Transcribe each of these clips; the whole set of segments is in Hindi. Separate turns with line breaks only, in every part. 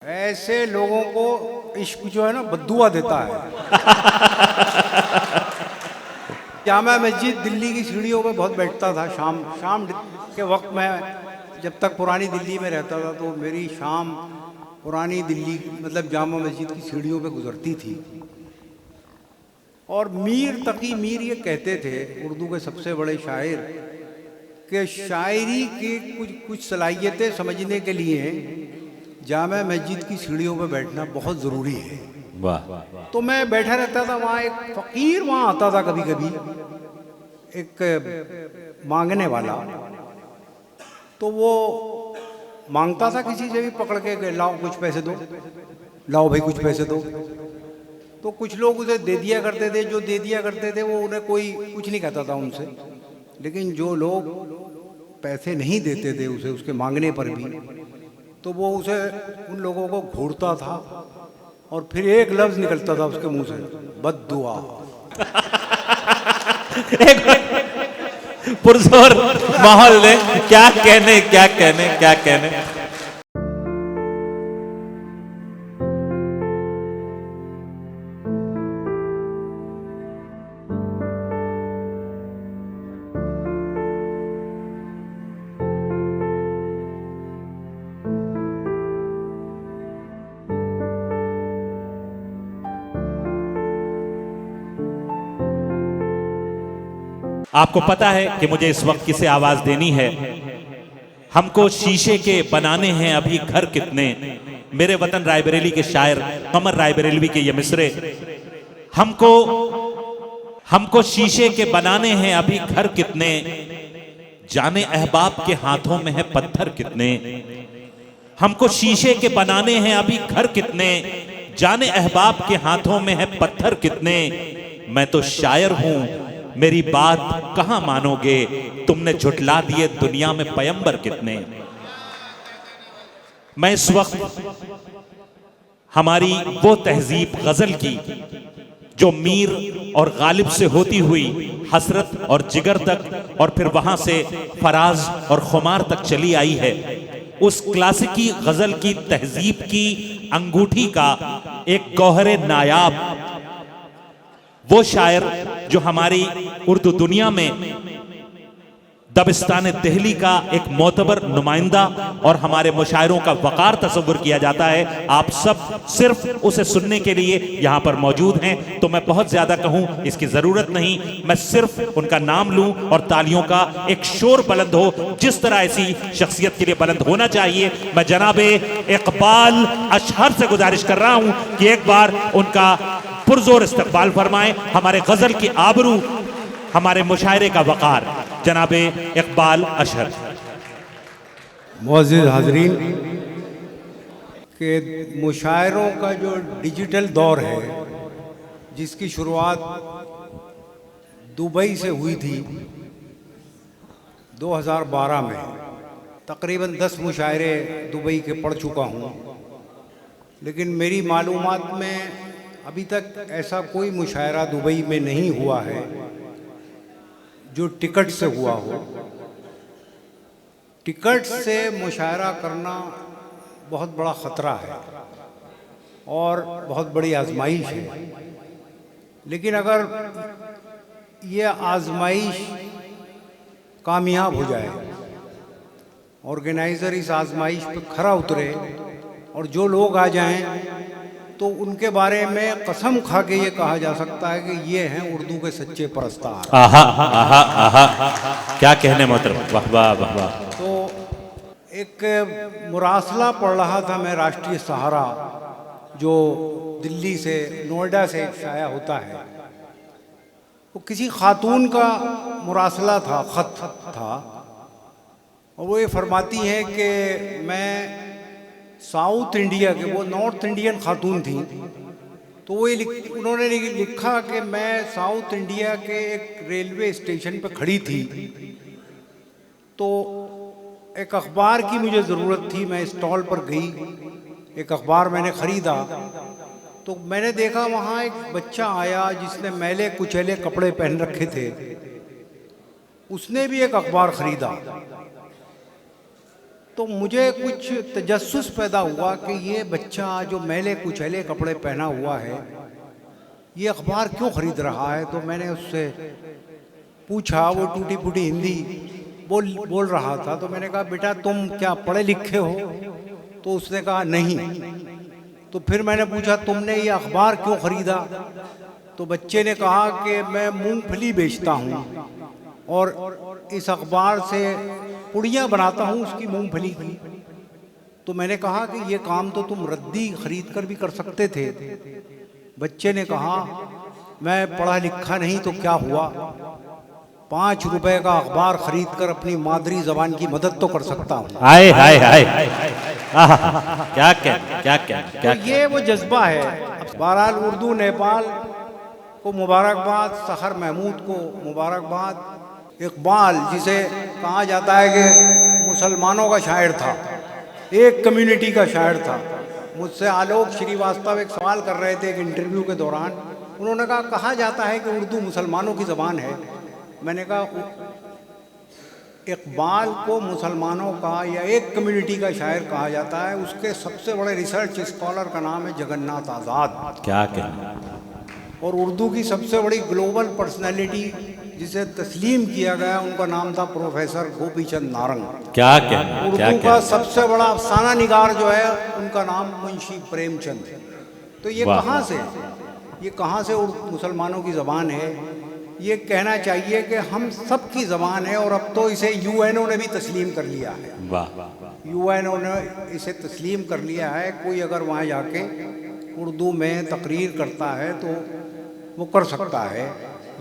ऐसे लोगों को इश्क जो है ना बद्दुआ देता है। जामा मस्जिद दिल्ली की सीढ़ियों पे बहुत बैठता था। शाम शाम के वक्त में जब तक पुरानी दिल्ली में रहता था तो मेरी शाम पुरानी दिल्ली मतलब जामा मस्जिद की सीढ़ियों पे गुजरती थी। और मीर तकी मीर ये कहते थे, उर्दू के सबसे बड़े शायर, कि शायरी की कुछ सलाहियतें समझने के लिए जामा मस्जिद की सीढ़ियों पे बैठना बहुत ज़रूरी है।
वाह।
तो मैं बैठा रहता था वहाँ। एक फ़कीर वहाँ आता था कभी कभी, एक मांगने वाला। तो वो मांगता था किसी से भी पकड़ के, लाओ कुछ पैसे दो, लाओ भाई कुछ पैसे दो। तो कुछ लोग उसे दे दिया करते थे। जो दे दिया करते थे वो उन्हें कोई कुछ नहीं कहता था उनसे। लेकिन जो लोग पैसे नहीं देते थे उसे, उसके मांगने पर भी, तो वो उसे उन लोगों को घूरता था और फिर एक लफ्ज़ निकलता था उसके मुंह से, बद्दुआ।
पुरजोर माहौल ने क्या कहने क्या कहने क्या कहने। आपको पता है कि मुझे इस वक्त किसे आवाज देनी है। हमको शीशे के बनाने हैं अभी घर कितने। मेरे वतन रायबरेली के शायर कमर रायबरेलवी के ये मिसरे। हमको शीशे के बनाने हैं अभी घर कितने, जाने अहबाब के हाथों में है पत्थर कितने। हमको शीशे के बनाने हैं अभी घर कितने, जाने अहबाब के हाथों में है पत्थर कितने। मैं तो शायर हूं, मेरी बात कहां मानोगे, तुमने झुटला दिए दुनिया में पैगंबर कितने। मैं इस वक्त हमारी वो तहजीब गजल की जो मीर और गालिब से होती हुई हसरत और जिगर तक और फिर वहां से फराज और खुमार तक चली आई है, उस क्लासिकी गजल की तहजीब की अंगूठी का एक गौहरे नायाब वो शायर जो हमारी उर्दू दुनिया में दबिस्तान दिल्ली का एक मोतबर नुमाइंदा और हमारे मुशायरों का वकार तस्वुर किया जाता है। आप सब सिर्फ उसे सुनने के लिए यहाँ पर मौजूद हैं, तो मैं बहुत ज्यादा कहूँ इसकी जरूरत नहीं। मैं सिर्फ उनका नाम लूं और तालियों का एक शोर बुलंद हो जिस तरह ऐसी शख्सियत के लिए बुलंद होना चाहिए। मैं जनाबे इकबाल अशहर से गुजारिश कर रहा हूँ कि एक बार उनका पुरजोर इस्तकबाल फरमाएं। हमारे गजल की आबरू, हमारे मुशायरे का वकार, जनाबे इकबाल अशहर।
मुअज़्ज़िज़ हाज़रीन, के मुशायरों का जो डिजिटल दौर है जिसकी शुरुआत दुबई से हुई थी 2012 में, तकरीबन 10 मुशायरे दुबई के पढ़ चुका हूँ। लेकिन मेरी मालूमात में अभी तक ऐसा कोई मुशायरा दुबई में नहीं हुआ है जो टिकट से हुआ हो। टिकट से मुशायरा करना बहुत बड़ा ख़तरा है और बहुत बड़ी आजमाइश है। लेकिन अगर ये आजमाइश कामयाब हो जाए, ऑर्गेनाइज़र इस आजमाइश पर खरा उतरे और जो लोग आ जाएं, तो उनके बारे में कसम खा के ये कहा जा सकता है कि ये हैं उर्दू के सच्चे परस्तार।
आहा आहा आहा, क्या कहने मोहतरम, वाह वाह वाह वाह।
तो एक मुरासला पढ़ रहा था मैं, राष्ट्रीय सहारा जो दिल्ली से नोएडा से शाया होता है। वो किसी खातून का मुरासला था, ख़त था, और वो ये फरमाती हैं कि मैं साउथ इंडिया के, वो नॉर्थ इंडियन खातून थी, तो वो उन्होंने लिखा कि मैं साउथ इंडिया के एक रेलवे स्टेशन पे खड़ी थी, तो एक अखबार की मुझे ज़रूरत थी। मैं स्टॉल पर गई, एक अखबार मैंने ख़रीदा, तो मैंने देखा वहाँ एक बच्चा आया जिसने मैले कुचैले कपड़े पहन रखे थे। उसने भी एक अखबार ख़रीदा। तो मुझे कुछ तजस्सुस पैदा हुआ कि ये बच्चा जो मैले कुचैले कपड़े पहना हुआ है ये अखबार क्यों खरीद रहा है। तो मैंने उससे पूछा, वो टूटी फूटी हिंदी बोल रहा था। तो मैंने कहा बेटा तुम क्या पढ़े लिखे हो। तो उसने कहा नहीं। तो फिर मैंने पूछा तुमने ये अखबार क्यों खरीदा। तो बच्चे ने कहा कि मैं मूंगफली बेचता हूँ और इस अखबार से पुड़ियाँ बनाता हूँ उसकी मूंगफली की। तो मैंने कहा कि ये काम तो तुम रद्दी खरीद कर भी कर सकते थे। बच्चे ने कहा मैं पढ़ा लिखा नहीं तो क्या हुआ, 5 रुपए का अखबार खरीद कर अपनी मादरी जबान की मदद तो कर सकता हूँ।
हाय हाय हाय क्या क्या
तो ये वो जज्बा है। बहरहाल उर्दू नेपाल को मुबारकबाद, सखर महमूद को मुबारकबाद। इकबाल जिसे कहा जाता है कि मुसलमानों का शायर था, एक कम्युनिटी का शायर था। मुझसे आलोक श्रीवास्तव एक सवाल कर रहे थे एक इंटरव्यू के दौरान। उन्होंने कहा जाता है कि उर्दू मुसलमानों की ज़बान है। मैंने कहा इकबाल को मुसलमानों का या एक कम्युनिटी का शायर कहा जाता है। उसके सबसे बड़े रिसर्च स्कॉलर का नाम है जगन्नाथ आज़ाद।
क्या
और उर्दू की सबसे बड़ी ग्लोबल पर्सनैलिटी जिसे तस्लीम किया गया उनका नाम था प्रोफेसर गोपीचंद नारंग।
क्या
उर्दू का सबसे बड़ा अफसाना निगार जो है उनका नाम मुंशी प्रेमचंद। तो ये कहाँ से मुसलमानों की ज़बान है। ये कहना चाहिए कि हम सब की ज़बान है। और अब तो इसे यूएनओ ने भी तस्लीम कर लिया है। यूएनओ ने इसे तस्लीम कर लिया है। कोई अगर वहाँ जाके उर्दू में तकरीर करता है तो वो कर सकता है।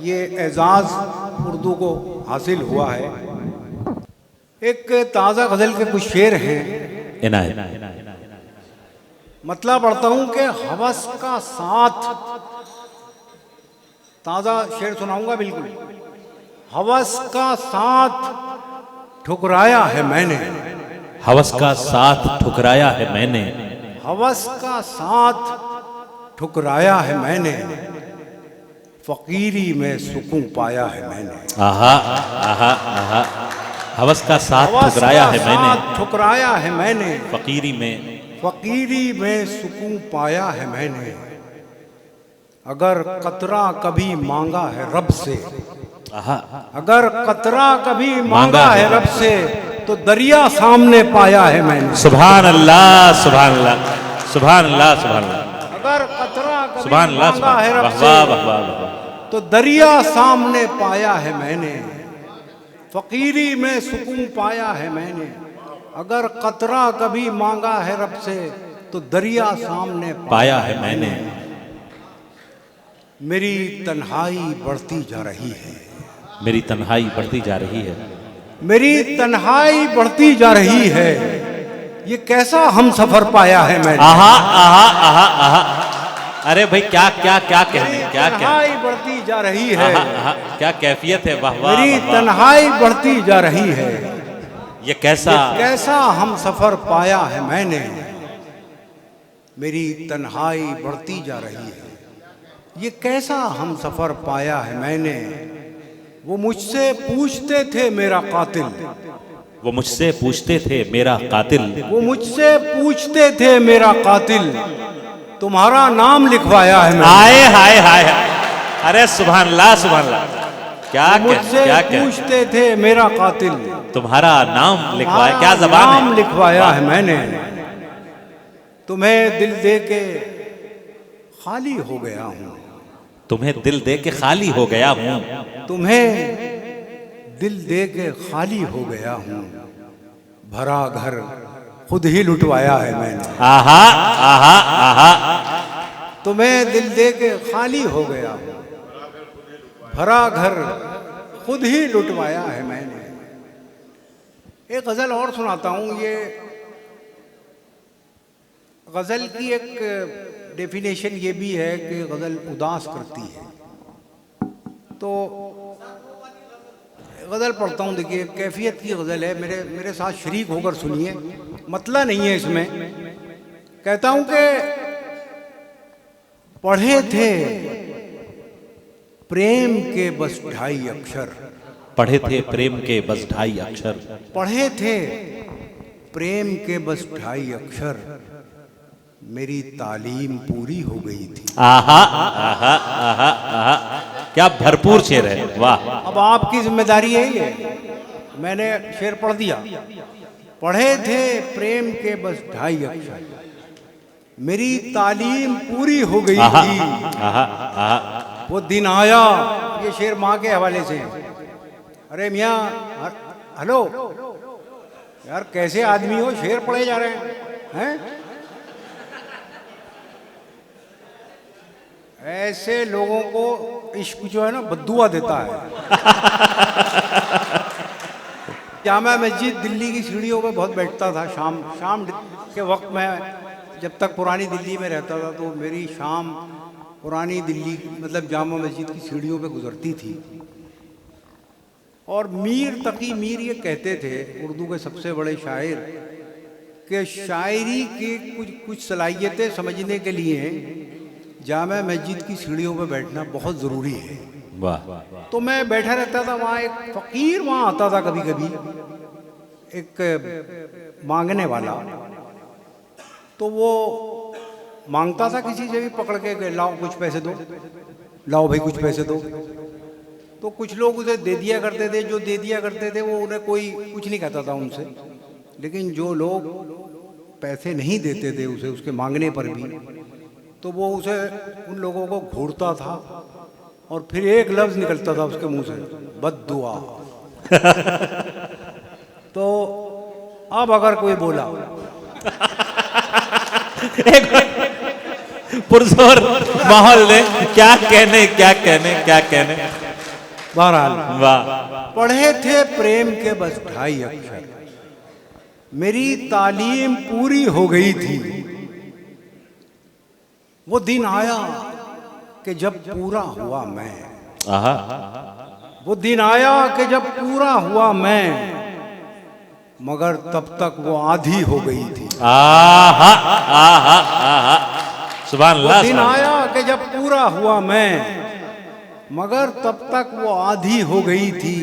ये एजाज़ उर्दू को हासिल हुआ है। एक ताज़ा गज़ल के कुछ शेर हैं। मतलब पढ़ता हूँ कि हवस का साथ, ताज़ा शेर सुनाऊंगा बिल्कुल। हवस का साथ ठुकराया है मैंने,
हवस का साथ ठुकराया है मैंने,
हवस का साथ ठुकराया है मैंने, फकीरी में सुकून पाया है मैंने।
आहा आहा आहा, हवस का साथ ठुकराया है मैंने,
ठुकराया है मैंने,
फकीरी में
सुकून पाया है मैंने। अगर कतरा कभी मांगा है रब से, अगर कतरा कभी मांगा है रब से तो दरिया सामने पाया है मैंने।
सुभान अल्लाह सुभान अल्लाह सुभान अल्लाह सुभान अल्लाह।
अगर कतरा कभी मांगा है रब से तो दरिया सामने पाया है मैंने, फकीरी में सुकून पाया है मैंने। अगर कतरा कभी मांगा है रब से तो दरिया सामने
पाया है मैंने।
मेरी तन्हाई बढ़ती जा रही है,
मेरी तन्हाई बढ़ती जा रही है,
मेरी तन्हाई बढ़ती जा रही है। ये कैसा हम सफर पाया है मैंने।
आहा आहा आहा आहा। अरे भाई क्या क्या क्या कहने, क्या
तन्हाई बढ़ती जा रही है,
क्या कैफियत है। वाह वाह,
मेरी तन्हाई बढ़ती जा रही है।
ये कैसा
हम सफर पाया है मैंने। मेरी तन्हाई बढ़ती जा रही है, ये कैसा हम सफर पाया है मैंने। वो मुझसे पूछते थे मेरा कातिल,
वो मुझसे पूछते थे मेरा कातिल,
वो मुझसे पूछते थे मेरा कातिल, तुम्हारा नाम लिखवाया है मैंने।
हाय हाय हाय। अरे सुभान अल्लाह सुभान अल्लाह। क्या
मुझसे पूछते थे मेरा कातिल,
तुम्हारा नाम लिखवाया। क्या जबान है।
नाम लिखवाया है मैंने। तुम्हें दिल दे के खाली हो गया हूँ,
तुम्हें दिल दे के खाली हो गया हूँ,
तुम्हें दिल दे के खाली हो गया हूँ। भरा घर खुद ही लुटवाया है मैंने।
आहा आहा आहा।
तुम्हें दिल दे के खाली हो गया हूँ, भरा घर खुद ही लुटवाया है मैंने। एक गज़ल और सुनाता हूँ। ये गज़ल की एक डेफिनेशन ये भी है कि गज़ल उदास करती है। तो गज़ल पढ़ता हूँ। देखिए कैफियत की गज़ल है, मेरे साथ शरीक होकर सुनिए। मतला नहीं है इसमें। कहता हूँ कि पढ़े थे प्रेम के बस 2.5 अक्षर,
पढ़े थे प्रेम के बस 2.5 अक्षर,
पढ़े थे प्रेम के बस 2.5 अक्षर, मेरी तालीम पूरी हो गई थी।
आहा आहा आहा आहा, क्या भरपूर शेर है, वाह।
अब आपकी जिम्मेदारी है ये, मैंने शेर पढ़ दिया। पढ़े थे प्रेम के बस 2.5 अक्षर, मेरी तालीम पूरी हो गई
आहा
थी।
आहा आहा,
वो दिन आया, ये शेर माँ के हवाले से है। अरे मियाँ, हेलो यार, कैसे आदमी हो, शेर पढ़े जा रहे हैं? ऐसे लोगों को इश्क जो है ना बद्दुआ देता है। जामा मस्जिद दिल्ली की सीढ़ियों पे बहुत बैठता था। शाम के वक्त में, जब तक पुरानी दिल्ली में रहता था, तो मेरी शाम पुरानी दिल्ली मतलब जामा मस्जिद की सीढ़ियों पे गुजरती थी। और मीर तकी मीर ये कहते थे, उर्दू के सबसे बड़े शायर, कि शायरी की कुछ सलाहियतें समझने के लिए जामा मस्जिद की सीढ़ियों पे बैठना बहुत ज़रूरी है।
वाह।
तो मैं बैठा रहता था वहाँ। एक फ़कीर वहाँ आता था कभी कभी, एक मांगने वाला। तो वो मांगता था किसी से भी पकड़ के, लाओ कुछ पैसे दो, लाओ भाई कुछ पैसे दो। तो कुछ लोग उसे दे दिया करते थे। जो दे दिया करते थे वो उन्हें कोई कुछ नहीं कहता था उनसे। लेकिन जो लोग पैसे नहीं देते थे उसे, उसके मांगने पर भी, तो वो उसे, उन लोगों को घूरता था और फिर एक लफ्ज़ निकलता था उसके मुंह से, बद्दुआ। तो अब अगर कोई बोला
पुरजोर माहौल ने क्या कहने क्या कहने क्या कहने।
बहरहाल,
वाह।
पढ़े थे प्रेम के बस 2.5 अक्षर, मेरी तालीम पूरी हो गई थी। वो दिन आया कि जब पूरा हुआ मैं।
आहा,
वो दिन आया कि जब पूरा हुआ मैं, मगर तब तक वो आधी हो गई थी।
आहा आहा आहा, सुभान
वो
अल्लाह।
दिन आया कि जब पूरा हुआ मैं, मगर तब तक वो आधी हो गई थी।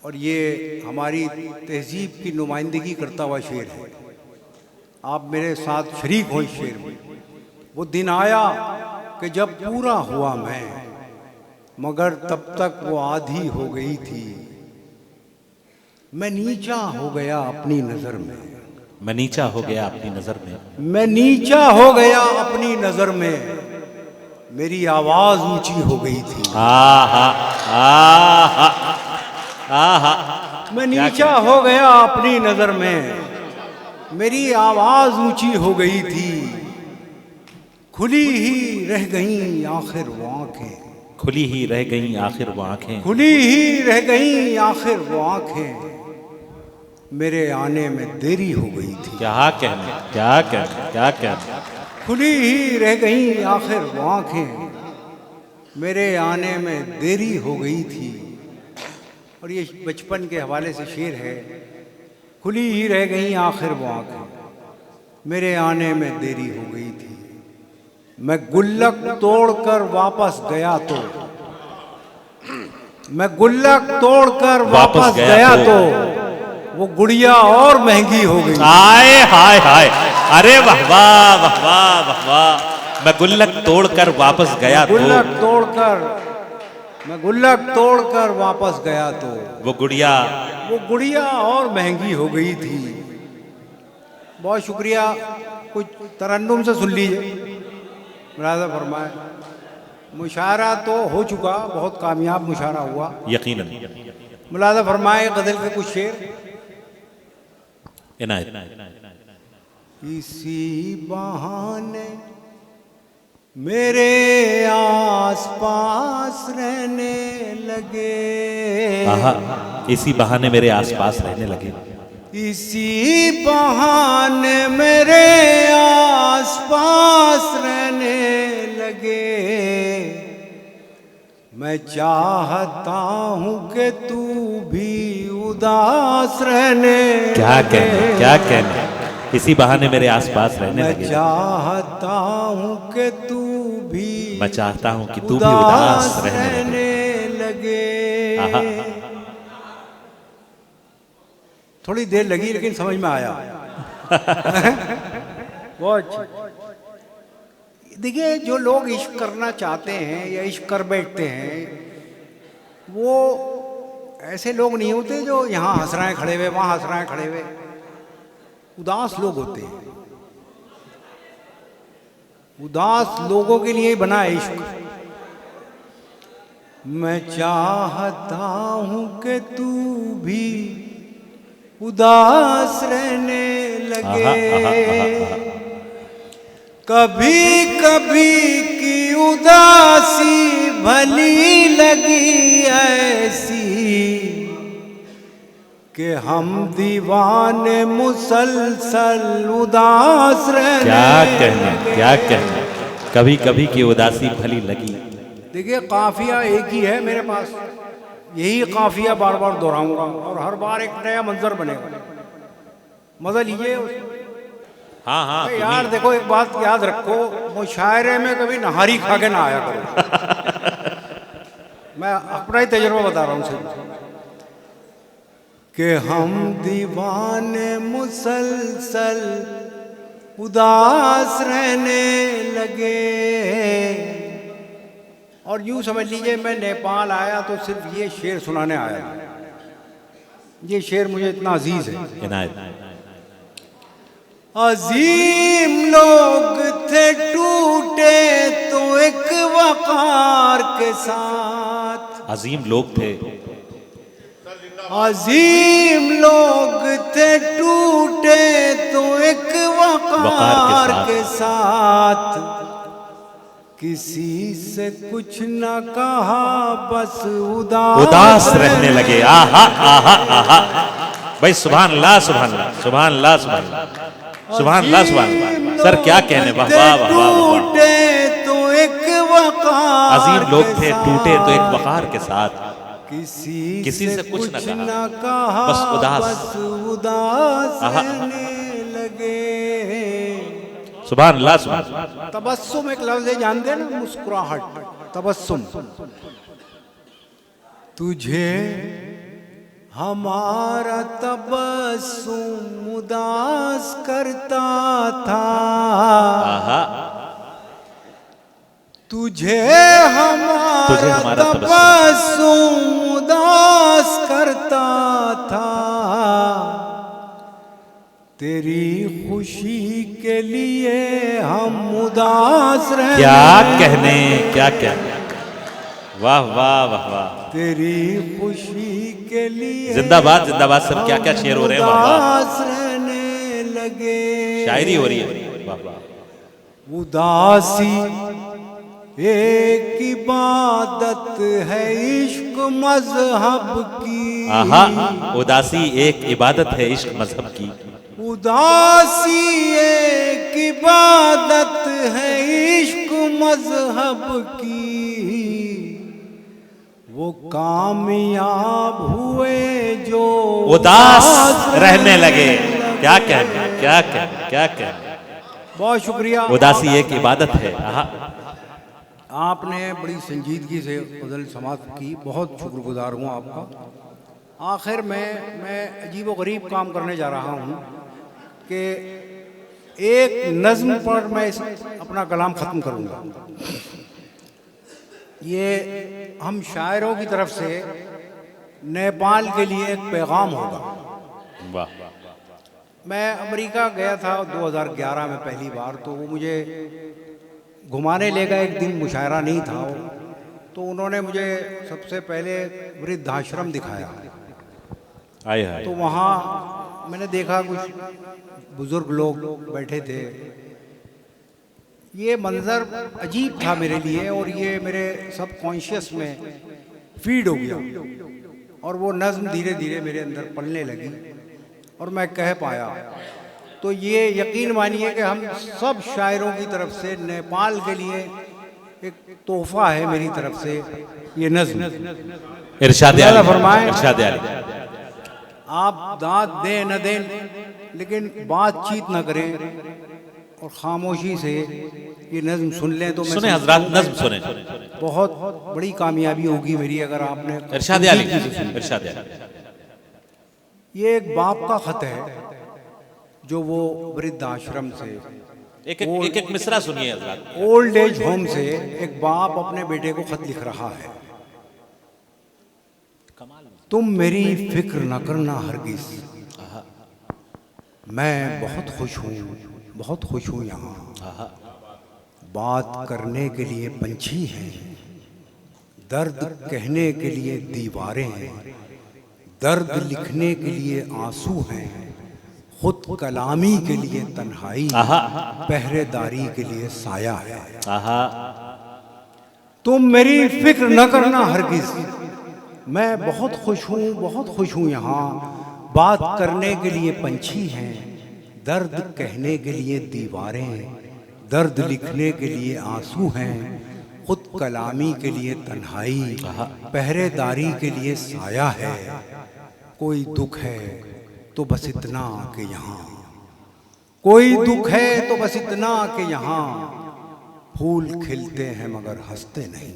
और ये हमारी तहजीब की नुमाइंदगी करता हुआ शेर है। आप मेरे साथ शरीक हो इस शेर में। वो दिन आया कि जब पूरा हुआ मैं, मगर तब तक वो आधी हो गई थी। मैं नीचा हो गया अपनी नज़र में,
मैं नीचा हो गया अपनी नजर में,
मैं नीचा हो गया अपनी नज़र में, मेरी आवाज़ ऊंची हो गई थी।
आहा आहा आहा,
मैं नीचा हो गया अपनी नज़र में, मेरी आवाज़ ऊंची हो गई थी। खुली ही रह गईं आखिर वो आंखें,
खुली ही रह गईं आखिर वो आंखें,
खुली ही रह गईं आखिर वो आंखें, मेरे आने में देरी हो गई थी।
क्या कहने क्या कहने क्या कहने।
खुली ही रह गईं आखिर वो आंखें, मेरे आने में देरी हो गई थी। और ये बचपन के हवाले से शेर है। खुली ही रह गईं आखिर वो आंखें, मेरे आने में देरी हो गई थी। मैं गुल्लक तोड़कर वापस गया तो, मैं गुल्लक तोड़कर वापस गया तो वो गुड़िया और महंगी हो गई।
हाय हाय हाय, अरे वाह वाह वाह वाह वाह वाह। मैं गुल्लक तोड़कर वापस गया तो,
मैं गुल्लक तोड़कर वापस गया तो
वो गुड़िया
और महंगी हो गई थी। बहुत शुक्रिया। कुछ तरन्नुम से सुन लीजिए। मुलाज़ा फरमाए। मुशायरा तो हो चुका, बहुत कामयाब मुशायरा हुआ
यकीनन।
मुलाज़ा फरमाए गज़ल के कुछ शेर। इसी बहाने मेरे आस पास रहने लगे,
आहा, इसी बहाने मेरे आसपास रहने लगे,
इसी बहाने मेरे आस पास रहने लगे। मैं चाहता हूँ कि तू भी उदास रहने
क्या
लगे।
कहने क्या कहने। इसी बहाने मेरे आसपास रहने
मैं
लगे।
चाहता हूँ कि तू भी,
मैं चाहता हूँ कि तू भी उदास रहने लगे।
लगे।
आहा।
थोड़ी देर लगी लेकिन समझ में आया। बहुत अच्छी। देखिए, जो लोग इश्क करना चाहते हैं या इश्क कर बैठते हैं, वो ऐसे लोग नहीं होते जो यहाँ हंस रहे हैं खड़े हुए, वहाँ हंस रहे हैं खड़े हुए। उदास लोग होते हैं। उदास लोगों के लिए बना है इश्क। मैं चाहता हूं कि तू भी उदास रहने लगे, कभी कभी की उदासी भली लगी ऐसी कि हम दीवाने मुसलसल उदास रहने।
क्या कहने, कभी कभी की उदासी भली लगी।
देखिए, काफिया एक ही है मेरे पास, यही काफिया बार बार दोहराऊंगा और हर बार एक नया मंजर बनेगा। मजा लीजिए।
हाँ हाँ
यार देखो, एक बात याद रखो, मुशायरे में कभी नहारी खा के ना आया करो। मैं अपना ही तजुर्बा बता रहा हूँ सिर्फ, कि हम दीवाने मुसलसल उदास रहने लगे। और यूं समझ लीजिए, मैं नेपाल आया तो सिर्फ ये शेर सुनाने आया था। ये शेर मुझे इतना अजीज है। अजीम लोग थे टूटे तो एक वकार के साथ।
अजीम लोग थे,
अजीम लोग थे टूटे तो एक वकार के साथ। किसी से कुछ न कहा, बस उदास
रहने लगे। आहा आहा आहा, भाई सुभान अल्लाह, सुभान अल्लाह, सुभान अल्लाह, सुभान अल्लाह, सुभान अल्लाह, सुभान अल्लाह। सर क्या कहने, वाह वाह वाह वाह।
टूटे तो एक वकार,
अजीम लोग थे टूटे तो एक वकार के साथ।
किसी से कुछ न कहा,
बस
उदास रहने लगे।
सुभान अल्लाह, सुभान अल्लाह।
तबस्सुम एक लफ्ज़ है, जानते हैं ना, मुस्कुराहट, तबस्सुम। तुझे हमारा तबस्सुम उदास करता था, तुझे हमारा तबस्सुम उदास करता था। तेरी खुशी के लिए हम उदास रहे।
क्या कहने, क्या कहने, वाह वाह वाह वाह।
तेरी खुशी के लिए
जिंदाबाद जिंदाबाद। सर क्या क्या शेर हो रहे हैं, वाह वाह।
उदास रहने लगे,
शायरी हो रही है, वाह वाह।
उदासी एक इबादत है इश्क मजहब की।
आहा, उदासी एक इबादत है इश्क मजहब की।
उदासी एक इबादत है इश्क मजहब की। वो कामयाब हुए जो
उदास रहने लगे। क्या कहने, क्या कहने, क्या कहने।
बहुत शुक्रिया।
उदासी एक इबादत है।
आपने बड़ी संजीदगी से गज़ल समाप्त की, बहुत शुक्रगुजार हूँ आपका। आखिर में मैं अजीब-ओ-गरीब काम करने जा रहा हूँ कि एक नज़्म पर मैं अपना कलाम ख़त्म करूँगा। ये हम शायरों की तरफ से नेपाल के लिए एक पैगाम होगा।
वाह।
मैं अमेरिका गया था 2011 में पहली बार, तो वो मुझे घुमाने ले गए। एक दिन मुशायरा नहीं था वो, तो उन्होंने मुझे सबसे पहले वृद्धाश्रम दिखाया।
आए
तो वहाँ मैंने देखा कुछ बुजुर्ग लोग बैठे थे। ये मंजर अजीब था मेरे लिए और ये मेरे सब कॉन्शियस में फीड हो गया और वो नज़्म धीरे धीरे मेरे अंदर पलने लगी और मैं कह पाया। तो ये यकीन मानिए कि हम सब शायरों की तरफ से नेपाल के लिए एक तोहफा है मेरी तरफ से ये नज़्म।
इरशाद
फरमाएं,
इरशाद आली।
आप दाद दें न दें लेकिन बातचीत न करें और खामोशी से ये नज़्म सुन लें तो
सुने हजरात, नज़्म सुने।
बहुत बड़ी कामयाबी होगी मेरी अगर आपने।
इरशाद आली, इरशाद आली।
ये एक बाप का खत है जो वो वृद्ध आश्रम से,
एक मिसरा सुनिए हजरत।
ओल्ड एज होम से एक बाप अपने बेटे को खत लिख रहा है। तुम मेरी फिक्र न करना हरगिज, मैं बहुत खुश हूँ यहाँ। बात करने के लिए पंछी हैं, दर्द कहने के लिए दीवारें हैं, दर्द लिखने के लिए आंसू हैं, खुद कलामी के लिए तन्हाई, पहरेदारी के लिए साया है। तुम मेरी फिक्र न करना हरगिज, मैं बहुत खुश हूँ यहाँ। बात करने के लिए पंछी हैं, दर्द कहने के लिए दीवारें, दर्द लिखने के लिए आंसू हैं, खुद कलामी के लिए तन्हाई, पहरेदारी के लिए साया है। कोई दुख है तो बस इतना कि यहाँ, कोई दुख है तो बस इतना कि यहाँ, फूल खिलते हैं मगर हंसते नहीं।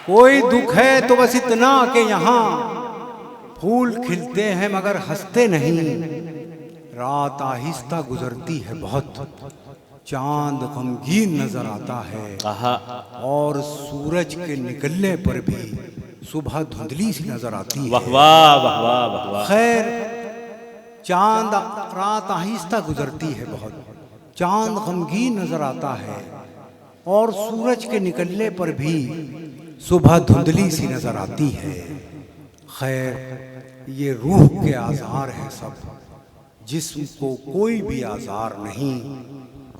कोई दुख है तो बस इतना कि यहाँ, फूल खिलते हैं मगर हंसते नहीं। रात आहिस्ता गुजरती है बहुत, चांद गमगीन नजर आता है, और सूरज के निकलने पर भी सुबह धुंधली सी नजर आती है।
वाह वाह वाह वाह वाह वाह।
खैर, चांद, रात आहिस्ता गुजरती है बहुत, चांद गमगीन नजर आता है, और सूरज के निकलने पर भी सुबह धुंधली सी नजर आती है। खैर, ये रूह के आज़ार हैं सब, जिस्म को कोई भी आज़ार नहीं।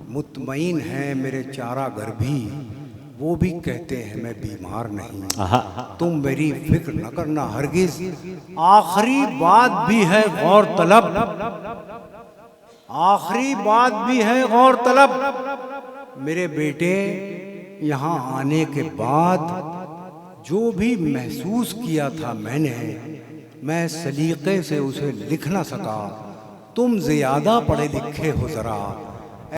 मुतमईन है मेरे चारागर भी, वो भी कहते हैं मैं बीमार नहीं। तुम मेरी फिक्र न करना हरगिज। आखिरी बात भी है गौर तलब, आखिरी बात भी है गौर तलब। मेरे बेटे यहाँ आने के बाद जो भी महसूस किया था मैंने, मैं सलीके से उसे लिख ना सका। तुम ज्यादा पढ़े लिखे हो जरा,